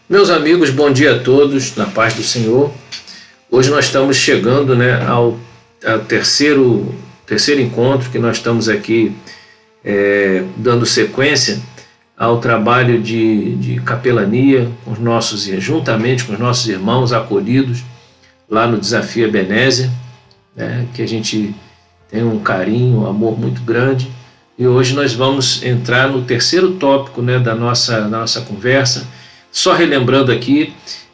Meus amigos, bom dia a todos, na paz do Senhor. Hoje nós estamos chegando ao terceiro encontro que nós estamos aqui dando sequência ao trabalho de capelania juntamente com os nossos irmãos acolhidos lá no Desafio Ebenezer, que a gente tem um carinho, um amor muito grande. E hoje nós vamos entrar no terceiro tópico da nossa conversa. Só relembrando aqui,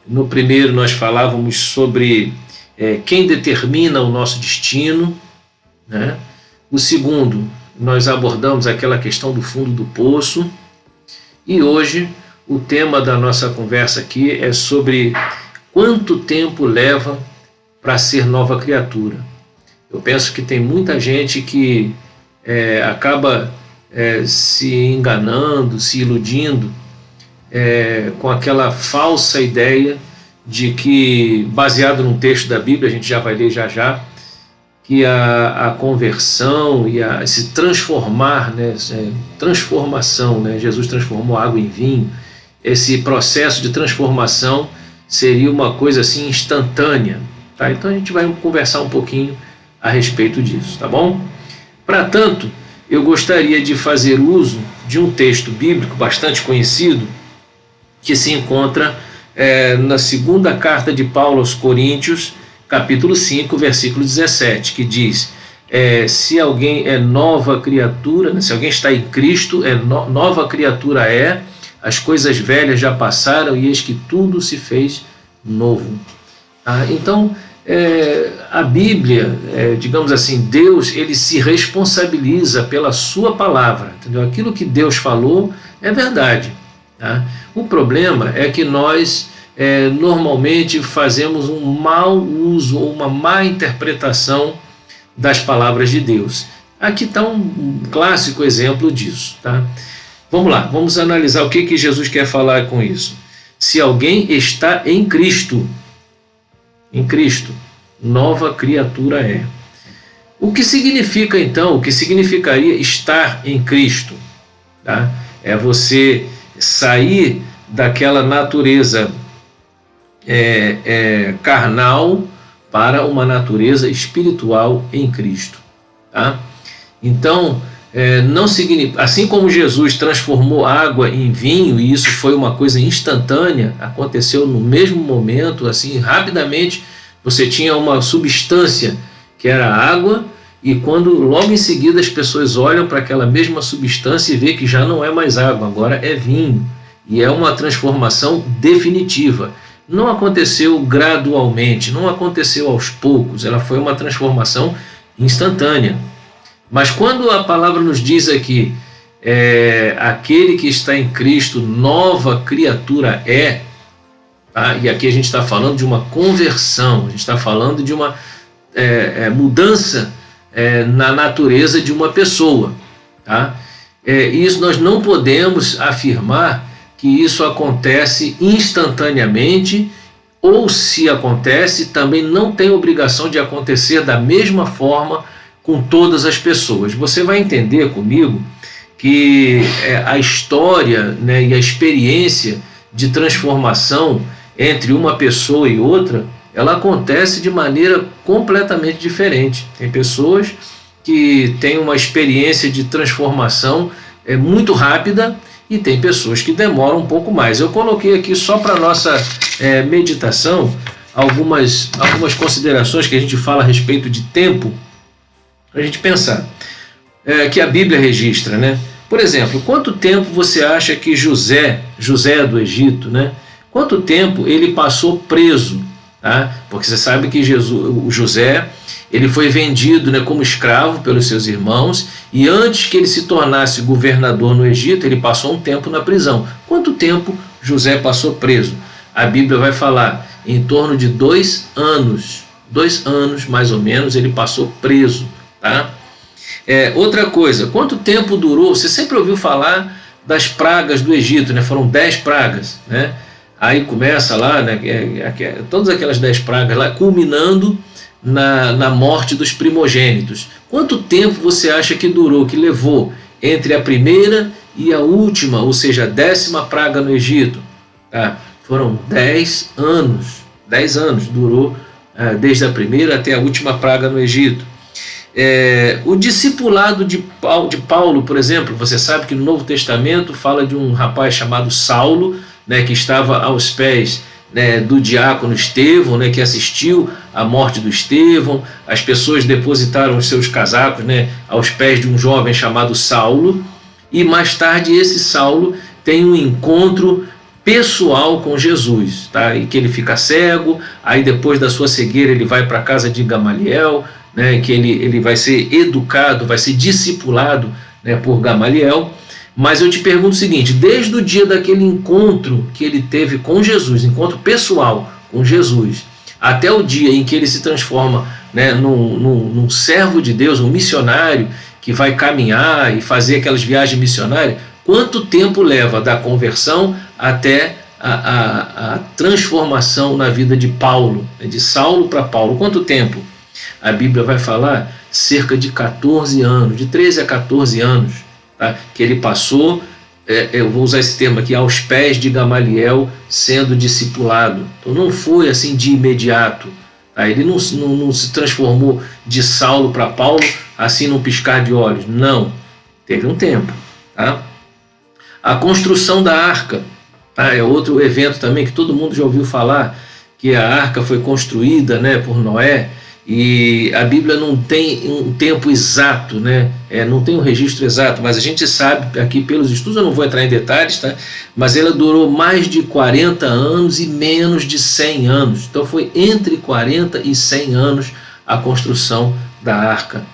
no primeiro nós falávamos sobre quem determina o nosso destino, né? O segundo, nós abordamos aquela questão do fundo do poço. E hoje o tema da nossa conversa aqui é sobre quanto tempo leva para ser nova criatura. Eu penso que tem muita gente que acaba se enganando, se iludindo, com aquela falsa ideia de que, baseado num texto da Bíblia, a gente já vai ler já, que a conversão e se transformar, transformação, Jesus transformou água em vinho, esse processo de transformação seria uma coisa assim instantânea, tá? Então a gente vai conversar um pouquinho a respeito disso, tá bom? Para tanto, eu gostaria de fazer uso de um texto bíblico bastante conhecido, que se encontra na segunda carta de Paulo aos Coríntios, capítulo 5, versículo 17, que diz, se alguém é nova criatura, se alguém está em Cristo, nova criatura as coisas velhas já passaram e eis que tudo se fez novo. Então, a Bíblia, digamos assim, Deus, ele se responsabiliza pela sua palavra, entendeu? Aquilo que Deus falou é verdade. Tá? O problema é que nós normalmente fazemos um mau uso ou uma má interpretação das palavras de Deus. Aqui está um clássico exemplo disso. Tá? Vamos lá, vamos analisar o que Jesus quer falar com isso. Se alguém está em Cristo, nova criatura é. O que significa então, o que significaria estar em Cristo? Tá? É você sair daquela natureza carnal para uma natureza espiritual em Cristo. Tá? Então, não significa, assim como Jesus transformou água em vinho, e isso foi uma coisa instantânea, aconteceu no mesmo momento, assim, rapidamente, você tinha uma substância que era água, e quando logo em seguida as pessoas olham para aquela mesma substância e vê que já não é mais água, agora é vinho. E é uma transformação definitiva. Não aconteceu gradualmente, não aconteceu aos poucos, ela foi uma transformação instantânea. Mas quando a palavra nos diz aqui, aquele que está em Cristo, nova criatura é, tá? E aqui a gente está falando de uma conversão, a gente está falando de uma mudança na natureza de uma pessoa. Tá? Isso nós não podemos afirmar que isso acontece instantaneamente, ou se acontece, também não tem obrigação de acontecer da mesma forma com todas as pessoas. Você vai entender comigo que a história, e a experiência de transformação entre uma pessoa e outra, ela acontece de maneira completamente diferente. Tem pessoas que têm uma experiência de transformação muito rápida e tem pessoas que demoram um pouco mais. Eu coloquei aqui só para nossa meditação algumas considerações que a gente fala a respeito de tempo, para a gente pensar, que a Bíblia registra, né? Por exemplo, quanto tempo você acha que José do Egito, quanto tempo ele passou preso? Tá? Porque você sabe que o José, ele foi vendido como escravo pelos seus irmãos, e antes que ele se tornasse governador no Egito, ele passou um tempo na prisão. Quanto tempo José passou preso? A Bíblia vai falar em torno de 2 anos. 2 anos, mais ou menos, ele passou preso. Tá? Outra coisa, quanto tempo durou? Você sempre ouviu falar das pragas do Egito, foram 10 pragas, Aí começa lá, todas aquelas 10 pragas lá, culminando na morte dos primogênitos. Quanto tempo você acha que durou, que levou entre a primeira e a última, ou seja, a 10ª praga no Egito? Tá? Foram 10 anos. 10 anos durou, desde a primeira até a última praga no Egito. O discipulado de Paulo, por exemplo, você sabe que no Novo Testamento fala de um rapaz chamado Saulo, né, que estava aos pés, né, do diácono Estevão, né, que assistiu à morte do Estevão. As pessoas depositaram os seus casacos, né, aos pés de um jovem chamado Saulo, e mais tarde esse Saulo tem um encontro pessoal com Jesus, tá? E que ele fica cego, aí depois da sua cegueira ele vai para a casa de Gamaliel, né, que ele vai ser educado, vai ser discipulado, né, por Gamaliel. Mas eu te pergunto o seguinte: desde o dia daquele encontro que ele teve com Jesus, encontro pessoal com Jesus, até o dia em que ele se transforma, né, num servo de Deus, um missionário que vai caminhar e fazer aquelas viagens missionárias, quanto tempo leva da conversão até a transformação na vida de Paulo, de Saulo para Paulo? Quanto tempo? A Bíblia vai falar cerca de 14 anos, de 13 a 14 anos, tá? Que ele passou, eu vou usar esse termo aqui, aos pés de Gamaliel, sendo discipulado. Então não foi assim de imediato, tá? Ele não se transformou de Saulo para Paulo assim num piscar de olhos, não, teve um tempo, tá? A construção da arca, tá? É outro evento também que todo mundo já ouviu falar, que a arca foi construída, né, por Noé. E a Bíblia não tem um tempo exato, né? Não tem um registro exato, mas a gente sabe aqui pelos estudos, eu não vou entrar em detalhes, tá? Mas ela durou mais de 40 anos e menos de 100 anos. Então foi entre 40 e 100 anos a construção da arca.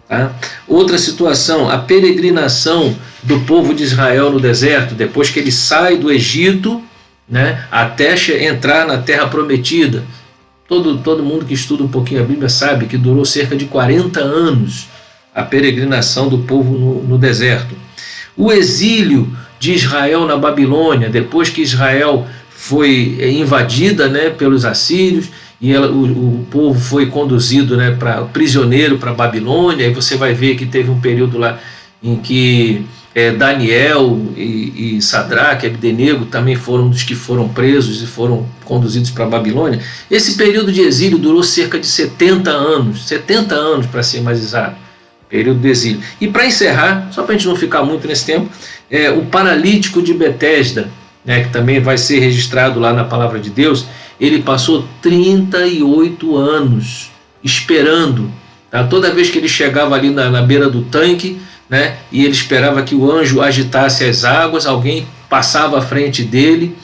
Tá? Outra situação, a peregrinação do povo de Israel no deserto, depois que ele sai do Egito, né, até entrar na terra prometida. Todo mundo que estuda um pouquinho a Bíblia sabe que durou cerca de 40 anos a peregrinação do povo no deserto. O exílio de Israel na Babilônia, depois que Israel foi invadida, né, pelos assírios, e o povo foi conduzido, né, prisioneiro para a Babilônia. E você vai ver que teve um período lá em que Daniel e Sadraque, Abdenego também foram dos que foram presos e foram conduzidos para a Babilônia. Esse período de exílio durou cerca de 70 anos para ser mais exato, período de exílio. E para encerrar, só para a gente não ficar muito nesse tempo, o paralítico de Betesda, né, que também vai ser registrado lá na Palavra de Deus. Ele passou 38 anos esperando, tá? Toda vez que ele chegava ali na beira do tanque, né, e ele esperava que o anjo agitasse as águas, alguém passava à frente dele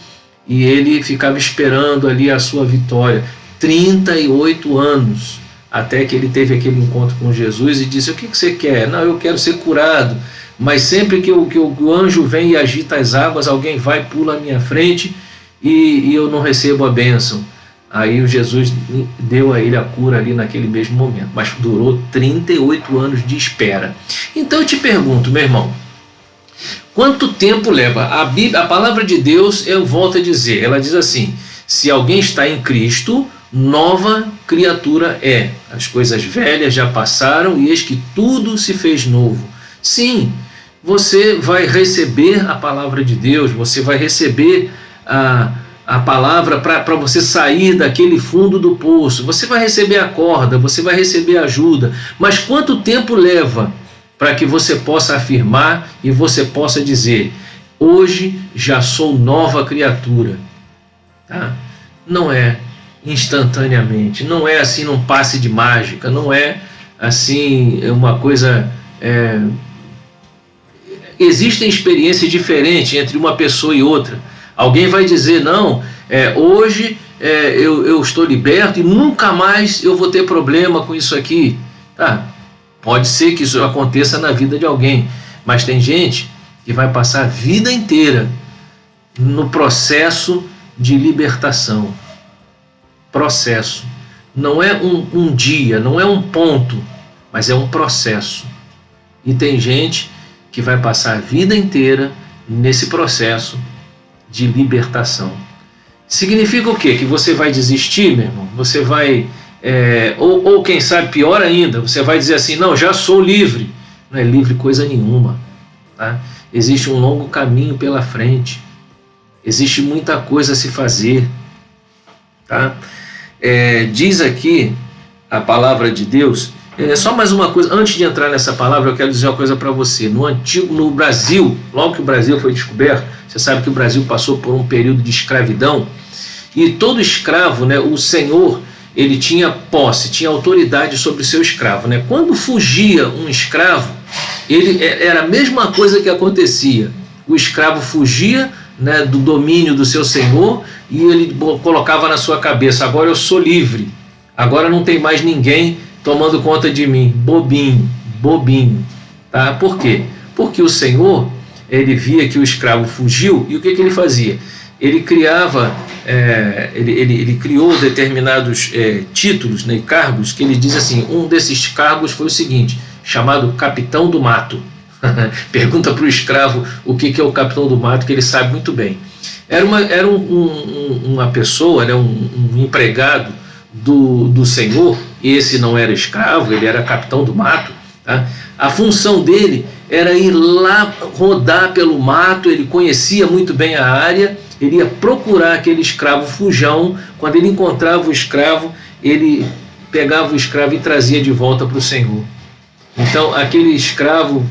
e ele ficava esperando ali a sua vitória. 38 anos, até que ele teve aquele encontro com Jesus e disse: o que você quer? Não, eu quero ser curado, mas sempre que o anjo vem e agita as águas, alguém vai, pula à minha frente e eu não recebo a bênção. Aí o Jesus deu a ele a cura ali naquele mesmo momento, mas durou 38 anos de espera. Então eu te pergunto, meu irmão, quanto tempo leva? A palavra de Deus, eu volto a dizer, ela diz assim: se alguém está em Cristo, nova criatura é. As coisas velhas já passaram e eis que tudo se fez novo. Sim, você vai receber a palavra de Deus, você vai receber a palavra para você sair daquele fundo do poço. Você vai receber a corda, você vai receber ajuda. Mas quanto tempo leva para que você possa afirmar e você possa dizer: hoje já sou nova criatura? Tá? Não é instantaneamente, não é assim num passe de mágica, não é assim uma coisa... Existem experiências diferentes entre uma pessoa e outra. Alguém vai dizer: não, hoje eu estou liberto e nunca mais eu vou ter problema com isso aqui. Tá, pode ser que isso aconteça na vida de alguém, mas tem gente que vai passar a vida inteira no processo de libertação. Processo. Não é um dia, não é um ponto, mas é um processo. E tem gente que vai passar a vida inteira nesse processo de libertação. Significa o quê? Que você vai desistir, meu irmão? Você vai, ou quem sabe, pior ainda, você vai dizer assim: não, já sou livre. Não é livre coisa nenhuma, tá? Existe um longo caminho pela frente. existe muita coisa a se fazer, tá? Diz aqui a palavra de Deus. Só mais uma coisa, antes de entrar nessa palavra, eu quero dizer uma coisa para você. No Brasil, logo que o Brasil foi descoberto, você sabe que o Brasil passou por um período de escravidão, e todo escravo, né, o senhor, ele tinha posse, tinha autoridade sobre o seu escravo, né? Quando fugia um escravo, era a mesma coisa que acontecia. O escravo fugia, né, do domínio do seu senhor, e ele colocava na sua cabeça: agora eu sou livre, agora não tem mais ninguém tomando conta de mim. Bobinho, tá? Por quê? Porque o senhor, ele via que o escravo fugiu, e o que ele fazia? Ele criava, ele criou determinados títulos, né, e cargos, que ele diz assim. Um desses cargos foi o seguinte, chamado capitão do mato. Pergunta para o escravo o que é o capitão do mato, que ele sabe muito bem. Era uma pessoa, né, um empregado do senhor. Esse não era escravo, ele era capitão do mato, tá? A função dele era ir lá rodar pelo mato. Ele conhecia muito bem a área, ele ia procurar aquele escravo fujão. Quando ele encontrava o escravo, ele pegava o escravo e trazia de volta para o senhor. Então aquele escravo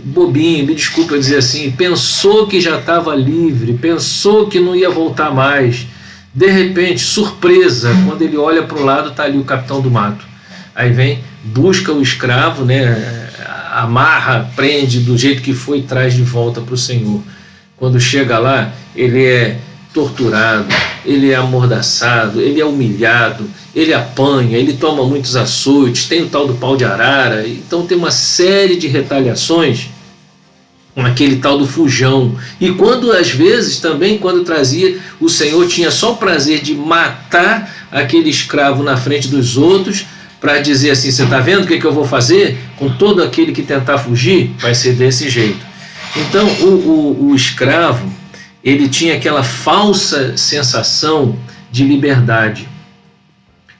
bobinho, me desculpa dizer assim, pensou que já estava livre, pensou que não ia voltar mais. De repente, surpresa, quando ele olha para o lado, está ali o capitão do mato. Aí vem, busca o escravo, né, amarra, prende do jeito que foi e traz de volta para o senhor. Quando chega lá, ele é torturado, ele é amordaçado, ele é humilhado, ele apanha, ele toma muitos açoites, tem o tal do pau de arara. Então tem uma série de retaliações com aquele tal do fujão. E quando, às vezes, também quando trazia, o senhor tinha só o prazer de matar aquele escravo na frente dos outros, para dizer assim: você está vendo o que eu vou fazer com todo aquele que tentar fugir? Vai ser desse jeito. Então o escravo, ele tinha aquela falsa sensação de liberdade.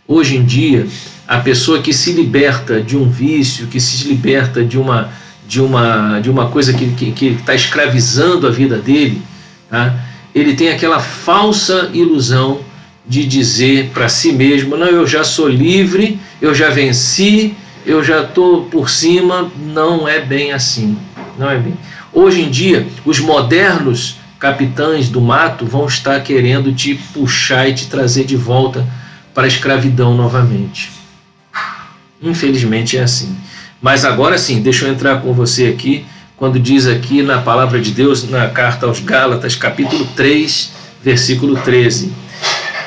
Hoje em dia, a pessoa que se liberta de um vício, que se liberta de uma coisa que está escravizando a vida dele, tá? Ele tem aquela falsa ilusão de dizer para si mesmo: não, eu já sou livre, eu já venci, eu já estou por cima. Não é bem assim, não é bem. Hoje em dia, os modernos capitães do mato vão estar querendo te puxar e te trazer de volta para a escravidão novamente. Infelizmente é assim. Mas agora sim, deixa eu entrar com você aqui, quando diz aqui na palavra de Deus, na carta aos Gálatas, capítulo 3, versículo 13.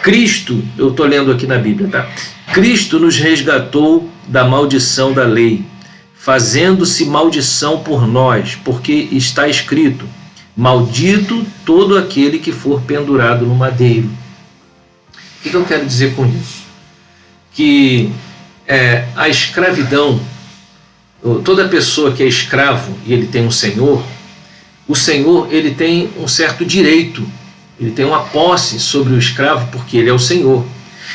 Cristo, eu estou lendo aqui na Bíblia, tá? Cristo nos resgatou da maldição da lei, fazendo-se maldição por nós, porque está escrito: maldito todo aquele que for pendurado no madeiro. O que eu quero dizer com isso? Que a escravidão, toda pessoa que é escravo e ele tem um senhor, o senhor, ele tem um certo direito, ele tem uma posse sobre o escravo, porque ele é o senhor.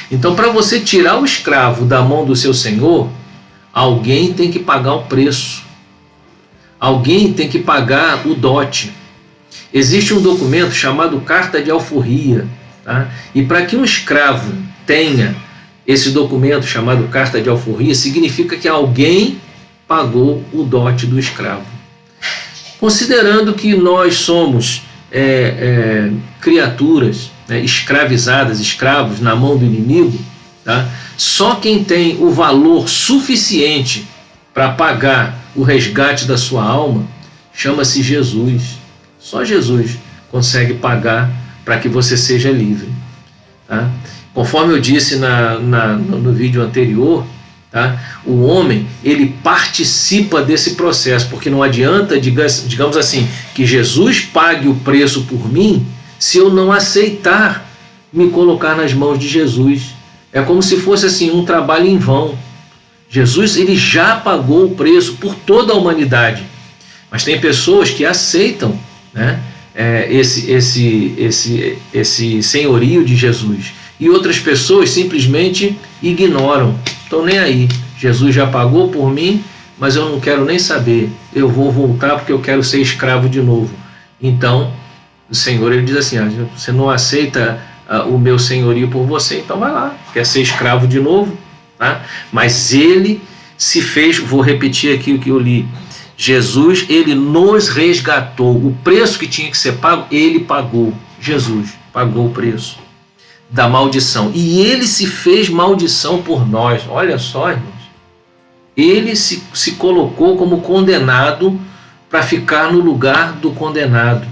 Então, para você tirar o escravo da mão do seu senhor, alguém tem que pagar o preço, alguém tem que pagar o dote. Existe um documento chamado Carta de Alforria, tá? E para que um escravo tenha esse documento chamado Carta de Alforria, significa que alguém pagou o dote do escravo. Considerando que nós somos criaturas, né, escravizadas, escravos na mão do inimigo, tá? Só quem tem o valor suficiente para pagar o resgate da sua alma chama-se Jesus. Só Jesus consegue pagar para que você seja livre, tá? Conforme eu disse no vídeo anterior, tá? O homem, ele participa desse processo, porque não adianta, digamos assim, que Jesus pague o preço por mim se eu não aceitar me colocar nas mãos de Jesus. É como se fosse assim, um trabalho em vão. Jesus, ele já pagou o preço por toda a humanidade, mas tem pessoas que aceitam, né, esse senhorio de Jesus, e outras pessoas simplesmente ignoram, estão nem aí. Jesus já pagou por mim, mas eu não quero nem saber, eu vou voltar porque eu quero ser escravo de novo. Então O Senhor, ele diz assim, você não aceita o meu senhorio por você, então vai lá, quer ser escravo de novo, tá? Mas ele se fez, vou repetir aqui o que eu li, Jesus, ele nos resgatou, o preço que tinha que ser pago, ele pagou, Jesus pagou o preço da maldição, e ele se fez maldição por nós. Olha só, irmãos, ele se colocou como condenado para ficar no lugar do condenado.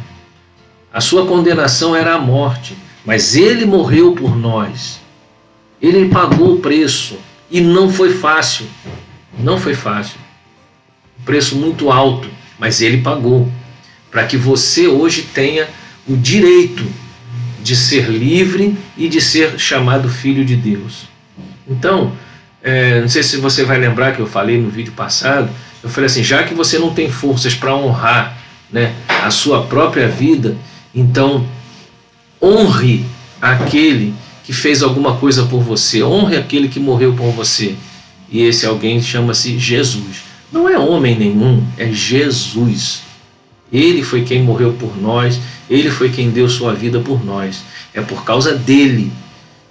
A sua condenação era a morte, mas ele morreu por nós, ele pagou o preço, e não foi fácil, não foi fácil, um preço muito alto, mas ele pagou, para que você hoje tenha o direito de ser livre e de ser chamado filho de Deus. Então, não sei se você vai lembrar que eu falei no vídeo passado, eu falei assim, já que você não tem forças para honrar, né, a sua própria vida, então honre aquele que fez alguma coisa por você, honre aquele que morreu por você, e esse alguém chama-se Jesus. Não é homem nenhum, é Jesus. Ele foi quem morreu por nós, ele foi quem deu sua vida por nós. É por causa dele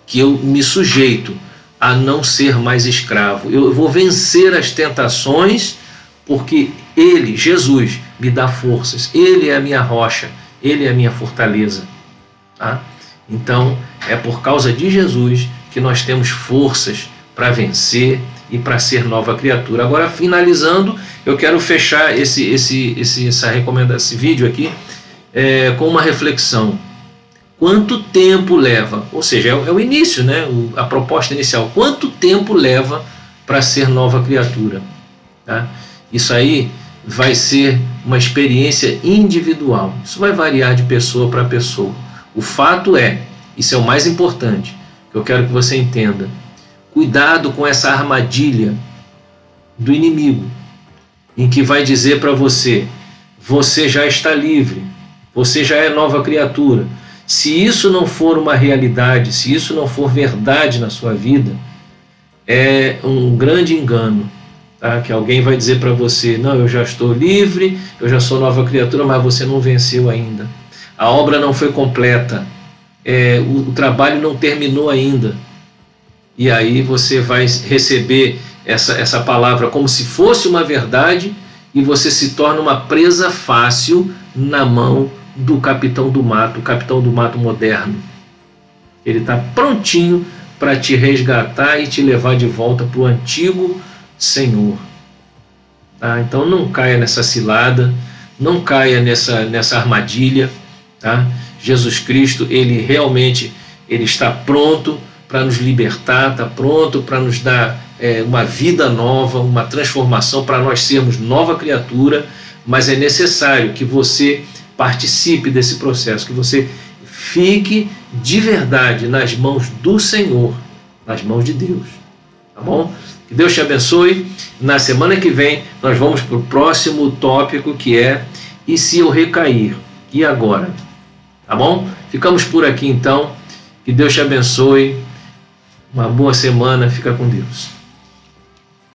que eu me sujeito a não ser mais escravo. Eu vou vencer as tentações porque ele, Jesus, me dá forças. Ele é a minha rocha, ele é a minha fortaleza. Tá? Então, é por causa de Jesus que nós temos forças para vencer e para ser nova criatura. Agora, finalizando, eu quero fechar essa recomendação, esse vídeo aqui, com uma reflexão. Quanto tempo leva? Ou seja, é o início, né? A proposta inicial. Quanto tempo leva para ser nova criatura? Tá? Isso aí vai ser uma experiência individual. Isso vai variar de pessoa para pessoa. O fato é, isso é o mais importante, que eu quero que você entenda. Cuidado com essa armadilha do inimigo, em que vai dizer para você, você já está livre, você já é nova criatura. Se isso não for uma realidade, se isso não for verdade na sua vida, é um grande engano, tá? Que alguém vai dizer para você, não, eu já estou livre, eu já sou nova criatura, mas você não venceu ainda. A obra não foi completa, o trabalho não terminou ainda. E aí você vai receber essa palavra como se fosse uma verdade e você se torna uma presa fácil na mão do capitão do mato, o capitão do mato moderno. Ele está prontinho para te resgatar e te levar de volta para o antigo Senhor. Tá? Então não caia nessa cilada, não caia nessa armadilha. Tá? Jesus Cristo, ele realmente está pronto para nos libertar, está pronto para nos dar uma vida nova, uma transformação, para nós sermos nova criatura, mas é necessário que você participe desse processo, que você fique de verdade nas mãos do Senhor, nas mãos de Deus, tá bom? Que Deus te abençoe. Na semana que vem nós vamos para o próximo tópico, que é: e se eu recair? E agora? Tá bom? Ficamos por aqui então. Que Deus te abençoe. Uma boa semana. Fica com Deus.